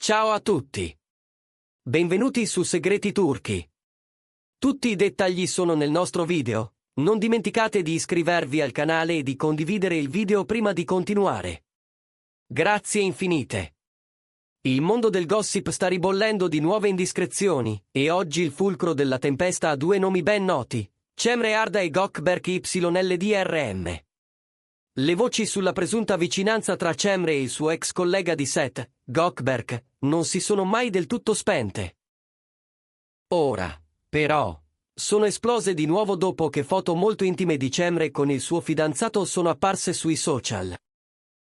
Ciao a tutti. Benvenuti su Segreti Turchi. Tutti i dettagli sono nel nostro video. Non dimenticate di iscrivervi al canale e di condividere il video prima di continuare. Grazie infinite. Il mondo del gossip sta ribollendo di nuove indiscrezioni, e oggi il fulcro della tempesta ha due nomi ben noti: Cemre Arda e Gökberk YLDRM. Le voci sulla presunta vicinanza tra Cemre e il suo ex collega di set, Gökberk, non si sono mai del tutto spente. Ora, però, sono esplose di nuovo dopo che foto molto intime di Cemre con il suo fidanzato sono apparse sui social.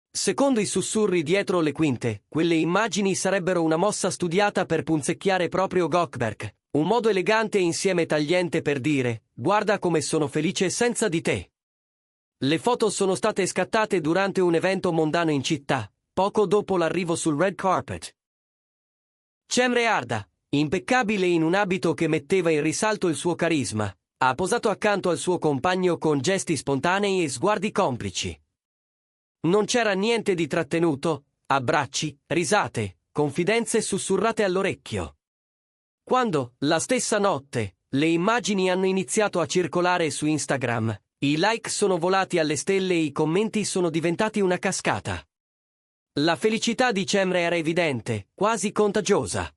Secondo i sussurri dietro le quinte, quelle immagini sarebbero una mossa studiata per punzecchiare proprio Gökberk, un modo elegante e insieme tagliente per dire: guarda come sono felice senza di te. Le foto sono state scattate durante un evento mondano in città, poco dopo l'arrivo sul red carpet. Cemre Arda, impeccabile in un abito che metteva in risalto il suo carisma, ha posato accanto al suo compagno con gesti spontanei e sguardi complici. Non c'era niente di trattenuto, abbracci, risate, confidenze sussurrate all'orecchio. Quando, la stessa notte, le immagini hanno iniziato a circolare su Instagram, i like sono volati alle stelle e i commenti sono diventati una cascata. La felicità di Cemre era evidente, quasi contagiosa.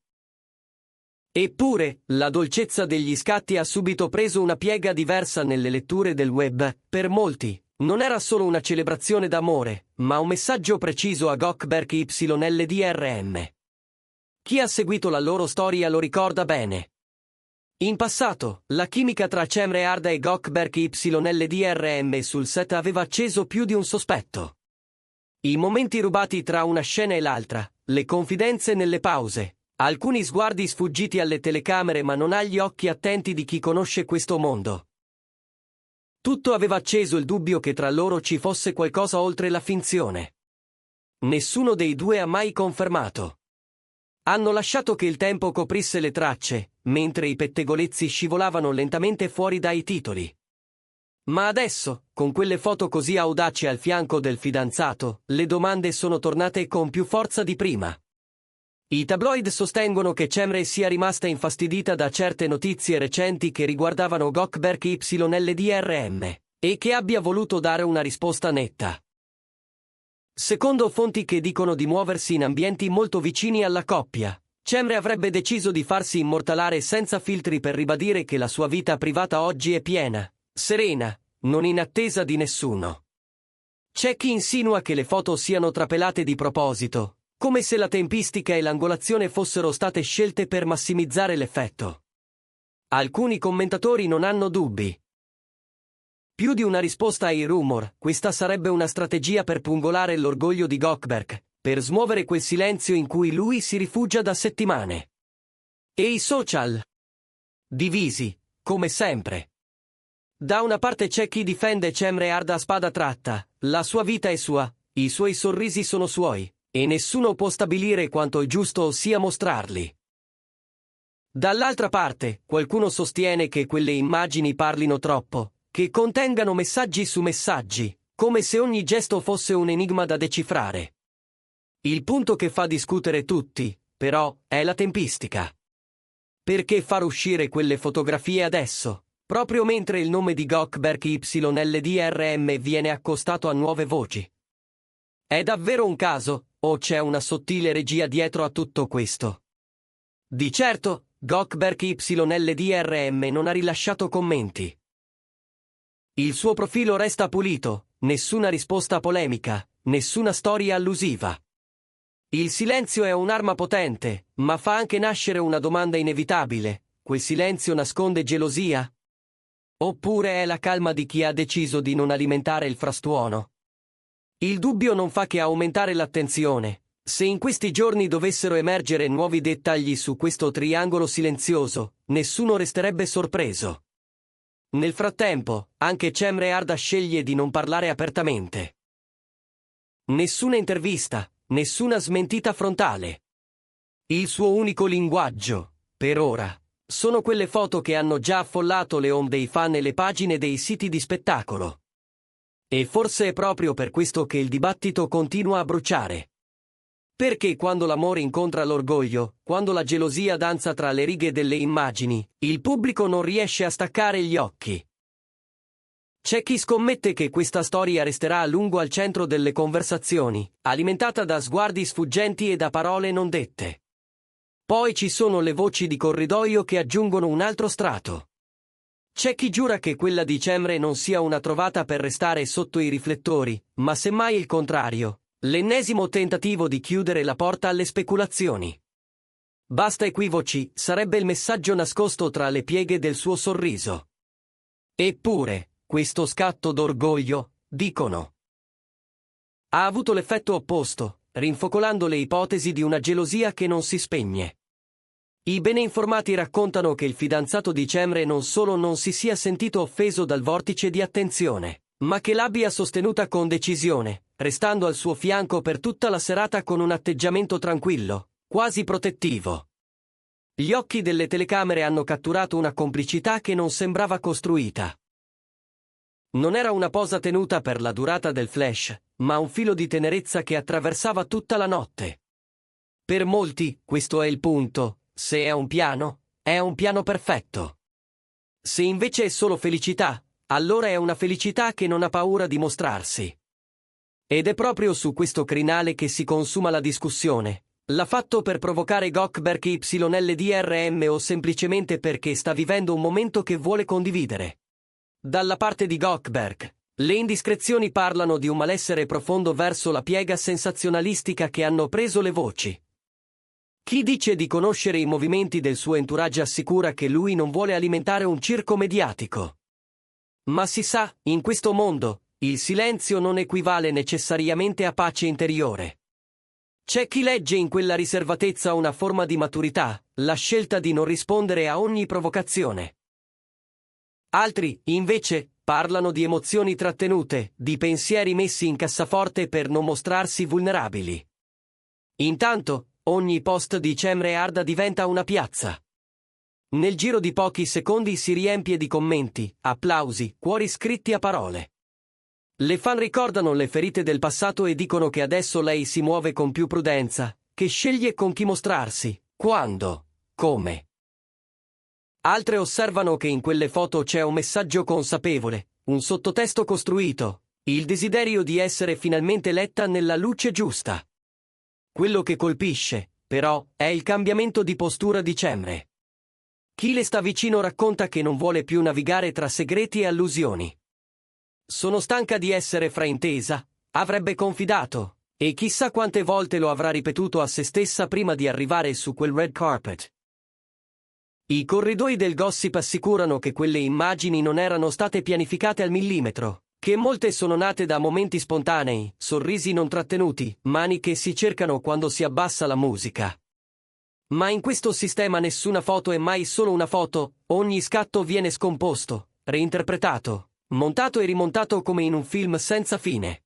Eppure, la dolcezza degli scatti ha subito preso una piega diversa nelle letture del web. Per molti, non era solo una celebrazione d'amore, ma un messaggio preciso a Gökberk YLDRM. Chi ha seguito la loro storia lo ricorda bene. In passato, la chimica tra Cemre Arda e Gökberk YLDRM sul set aveva acceso più di un sospetto. I momenti rubati tra una scena e l'altra, le confidenze nelle pause, alcuni sguardi sfuggiti alle telecamere ma non agli occhi attenti di chi conosce questo mondo. Tutto aveva acceso il dubbio che tra loro ci fosse qualcosa oltre la finzione. Nessuno dei due ha mai confermato. Hanno lasciato che il tempo coprisse le tracce, mentre i pettegolezzi scivolavano lentamente fuori dai titoli. Ma adesso, con quelle foto così audaci al fianco del fidanzato, le domande sono tornate con più forza di prima. I tabloid sostengono che Cemre sia rimasta infastidita da certe notizie recenti che riguardavano Gökberk YLDRM, e che abbia voluto dare una risposta netta. Secondo fonti che dicono di muoversi in ambienti molto vicini alla coppia, Cemre avrebbe deciso di farsi immortalare senza filtri per ribadire che la sua vita privata oggi è piena, serena, non in attesa di nessuno. C'è chi insinua che le foto siano trapelate di proposito, come se la tempistica e l'angolazione fossero state scelte per massimizzare l'effetto. Alcuni commentatori non hanno dubbi. Più di una risposta ai rumor, questa sarebbe una strategia per pungolare l'orgoglio di Gökberk, per smuovere quel silenzio in cui lui si rifugia da settimane. E i social? Divisi, come sempre. Da una parte c'è chi difende Cemre Arda a spada tratta: la sua vita è sua, i suoi sorrisi sono suoi, e nessuno può stabilire quanto è giusto sia mostrarli. Dall'altra parte, qualcuno sostiene che quelle immagini parlino troppo, che contengano messaggi su messaggi, come se ogni gesto fosse un enigma da decifrare. Il punto che fa discutere tutti, però, è la tempistica. Perché far uscire quelle fotografie adesso, proprio mentre il nome di Gökberk YLDRM viene accostato a nuove voci? È davvero un caso, o c'è una sottile regia dietro a tutto questo? Di certo, Gökberk YLDRM non ha rilasciato commenti. Il suo profilo resta pulito, nessuna risposta polemica, nessuna storia allusiva. Il silenzio è un'arma potente, ma fa anche nascere una domanda inevitabile: quel silenzio nasconde gelosia? Oppure è la calma di chi ha deciso di non alimentare il frastuono? Il dubbio non fa che aumentare l'attenzione. Se in questi giorni dovessero emergere nuovi dettagli su questo triangolo silenzioso, nessuno resterebbe sorpreso. Nel frattempo, anche Cemre Arda sceglie di non parlare apertamente. Nessuna intervista, nessuna smentita frontale. Il suo unico linguaggio, per ora, sono quelle foto che hanno già affollato le home dei fan e le pagine dei siti di spettacolo. E forse è proprio per questo che il dibattito continua a bruciare. Perché quando l'amore incontra l'orgoglio, quando la gelosia danza tra le righe delle immagini, il pubblico non riesce a staccare gli occhi. C'è chi scommette che questa storia resterà a lungo al centro delle conversazioni, alimentata da sguardi sfuggenti e da parole non dette. Poi ci sono le voci di corridoio che aggiungono un altro strato. C'è chi giura che quella di Cemre non sia una trovata per restare sotto i riflettori, ma semmai il contrario, l'ennesimo tentativo di chiudere la porta alle speculazioni. Basta equivoci, sarebbe il messaggio nascosto tra le pieghe del suo sorriso. Eppure, questo scatto d'orgoglio, dicono, ha avuto l'effetto opposto, rinfocolando le ipotesi di una gelosia che non si spegne. I bene informati raccontano che il fidanzato di Cemre non solo non si sia sentito offeso dal vortice di attenzione, ma che l'abbia sostenuta con decisione, restando al suo fianco per tutta la serata con un atteggiamento tranquillo, quasi protettivo. Gli occhi delle telecamere hanno catturato una complicità che non sembrava costruita. Non era una posa tenuta per la durata del flash, ma un filo di tenerezza che attraversava tutta la notte. Per molti, questo è il punto, se è un piano perfetto. Se invece è solo felicità, allora è una felicità che non ha paura di mostrarsi. Ed è proprio su questo crinale che si consuma la discussione. L'ha fatto per provocare Gökberk YLDRM o semplicemente perché sta vivendo un momento che vuole condividere? Dalla parte di Gökberk, le indiscrezioni parlano di un malessere profondo verso la piega sensazionalistica che hanno preso le voci. Chi dice di conoscere i movimenti del suo entourage assicura che lui non vuole alimentare un circo mediatico. Ma si sa, in questo mondo, il silenzio non equivale necessariamente a pace interiore. C'è chi legge in quella riservatezza una forma di maturità, la scelta di non rispondere a ogni provocazione. Altri, invece, parlano di emozioni trattenute, di pensieri messi in cassaforte per non mostrarsi vulnerabili. Intanto, ogni post di Cemre Arda diventa una piazza. Nel giro di pochi secondi si riempie di commenti, applausi, cuori scritti a parole. Le fan ricordano le ferite del passato e dicono che adesso lei si muove con più prudenza, che sceglie con chi mostrarsi, quando, come. Altre osservano che in quelle foto c'è un messaggio consapevole, un sottotesto costruito, il desiderio di essere finalmente letta nella luce giusta. Quello che colpisce, però, è il cambiamento di postura di Cemre. Chi le sta vicino racconta che non vuole più navigare tra segreti e allusioni. Sono stanca di essere fraintesa, avrebbe confidato, e chissà quante volte lo avrà ripetuto a se stessa prima di arrivare su quel red carpet. I corridoi del gossip assicurano che quelle immagini non erano state pianificate al millimetro, che molte sono nate da momenti spontanei, sorrisi non trattenuti, mani che si cercano quando si abbassa la musica. Ma in questo sistema nessuna foto è mai solo una foto, ogni scatto viene scomposto, reinterpretato, montato e rimontato come in un film senza fine.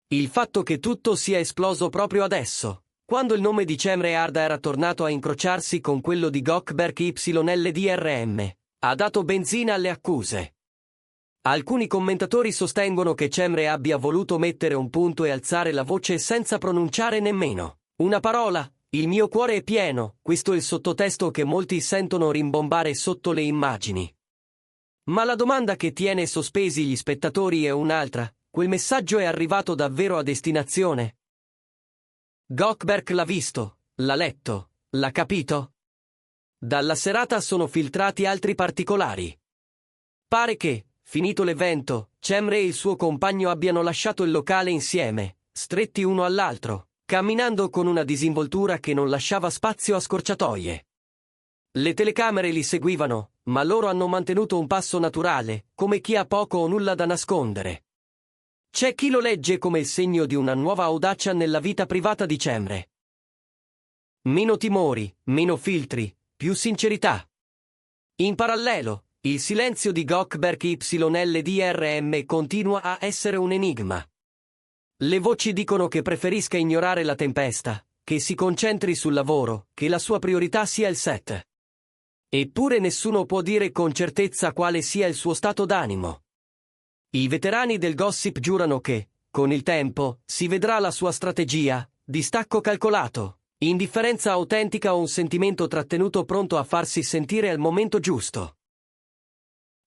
Il fatto che tutto sia esploso proprio adesso, quando il nome di Cemre Arda era tornato a incrociarsi con quello di Gökberk YLDRM, ha dato benzina alle accuse. Alcuni commentatori sostengono che Cemre abbia voluto mettere un punto e alzare la voce senza pronunciare nemmeno una parola. Il mio cuore è pieno, questo è il sottotesto che molti sentono rimbombare sotto le immagini. Ma la domanda che tiene sospesi gli spettatori è un'altra: quel messaggio è arrivato davvero a destinazione? Gökberk l'ha visto, l'ha letto, l'ha capito? Dalla serata sono filtrati altri particolari. Pare che, finito l'evento, Cemre e il suo compagno abbiano lasciato il locale insieme, stretti uno all'altro, camminando con una disinvoltura che non lasciava spazio a scorciatoie. Le telecamere li seguivano, ma loro hanno mantenuto un passo naturale, come chi ha poco o nulla da nascondere. C'è chi lo legge come il segno di una nuova audacia nella vita privata di Cemre. Meno timori, meno filtri, più sincerità. In parallelo, il silenzio di Gökberk YLDRM continua a essere un enigma. Le voci dicono che preferisca ignorare la tempesta, che si concentri sul lavoro, che la sua priorità sia il set. Eppure nessuno può dire con certezza quale sia il suo stato d'animo. I veterani del gossip giurano che, con il tempo, si vedrà la sua strategia, distacco calcolato, indifferenza autentica o un sentimento trattenuto pronto a farsi sentire al momento giusto.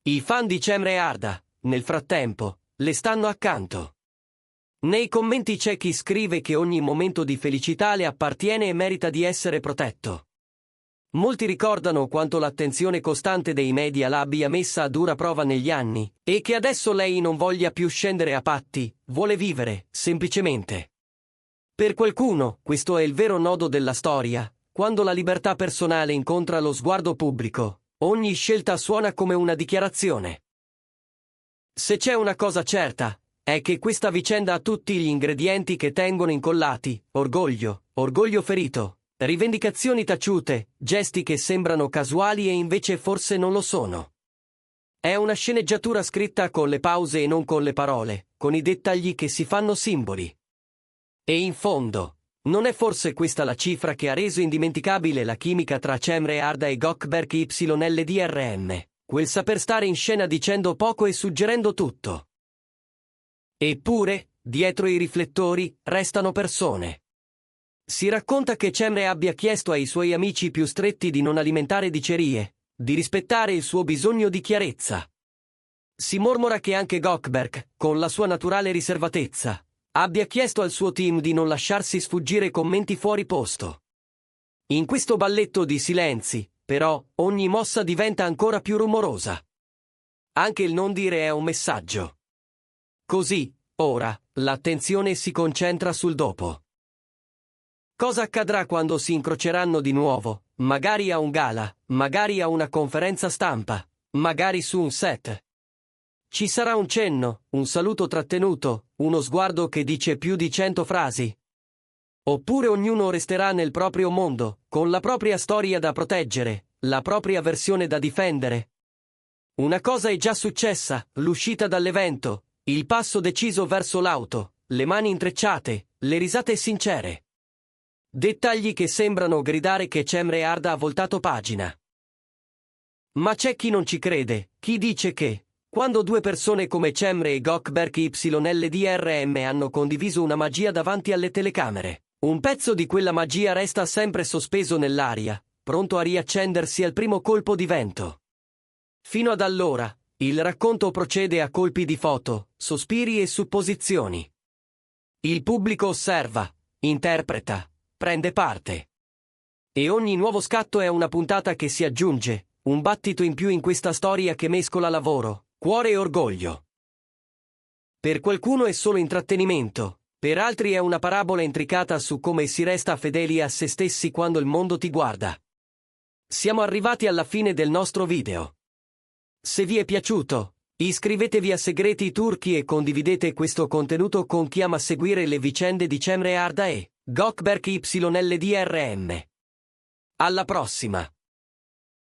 I fan di Cemre Arda, nel frattempo, le stanno accanto. Nei commenti c'è chi scrive che ogni momento di felicità le appartiene e merita di essere protetto. Molti ricordano quanto l'attenzione costante dei media l'abbia messa a dura prova negli anni, e che adesso lei non voglia più scendere a patti, vuole vivere, semplicemente. Per qualcuno, questo è il vero nodo della storia, quando la libertà personale incontra lo sguardo pubblico, ogni scelta suona come una dichiarazione. Se c'è una cosa certa, è che questa vicenda ha tutti gli ingredienti che tengono incollati: orgoglio, orgoglio ferito, rivendicazioni taciute, gesti che sembrano casuali e invece forse non lo sono. È una sceneggiatura scritta con le pause e non con le parole, con i dettagli che si fanno simboli. E in fondo, non è forse questa la cifra che ha reso indimenticabile la chimica tra Cemre Arda e Gökberk YLDRM, quel saper stare in scena dicendo poco e suggerendo tutto. Eppure, dietro i riflettori, restano persone. Si racconta che Cemre abbia chiesto ai suoi amici più stretti di non alimentare dicerie, di rispettare il suo bisogno di chiarezza. Si mormora che anche Gökberk, con la sua naturale riservatezza, abbia chiesto al suo team di non lasciarsi sfuggire commenti fuori posto. In questo balletto di silenzi, però, ogni mossa diventa ancora più rumorosa. Anche il non dire è un messaggio. Così, ora, l'attenzione si concentra sul dopo. Cosa accadrà quando si incroceranno di nuovo, magari a un gala, magari a una conferenza stampa, magari su un set? Ci sarà un cenno, un saluto trattenuto, uno sguardo che dice più di 100 frasi? Oppure ognuno resterà nel proprio mondo, con la propria storia da proteggere, la propria versione da difendere? Una cosa è già successa: l'uscita dall'evento, il passo deciso verso l'auto, le mani intrecciate, le risate sincere. Dettagli che sembrano gridare che Cemre Arda ha voltato pagina. Ma c'è chi non ci crede, chi dice che, quando due persone come Cemre e Gökberk YLDRM hanno condiviso una magia davanti alle telecamere, un pezzo di quella magia resta sempre sospeso nell'aria, pronto a riaccendersi al primo colpo di vento. Fino ad allora, il racconto procede a colpi di foto, sospiri e supposizioni. Il pubblico osserva, interpreta, prende parte. E ogni nuovo scatto è una puntata che si aggiunge, un battito in più in questa storia che mescola lavoro, cuore e orgoglio. Per qualcuno è solo intrattenimento, per altri è una parabola intricata su come si resta fedeli a se stessi quando il mondo ti guarda. Siamo arrivati alla fine del nostro video. Se vi è piaciuto, iscrivetevi a Segreti Turchi e condividete questo contenuto con chi ama seguire le vicende di Cemre Arda e Gökberk YLDRM. Alla prossima!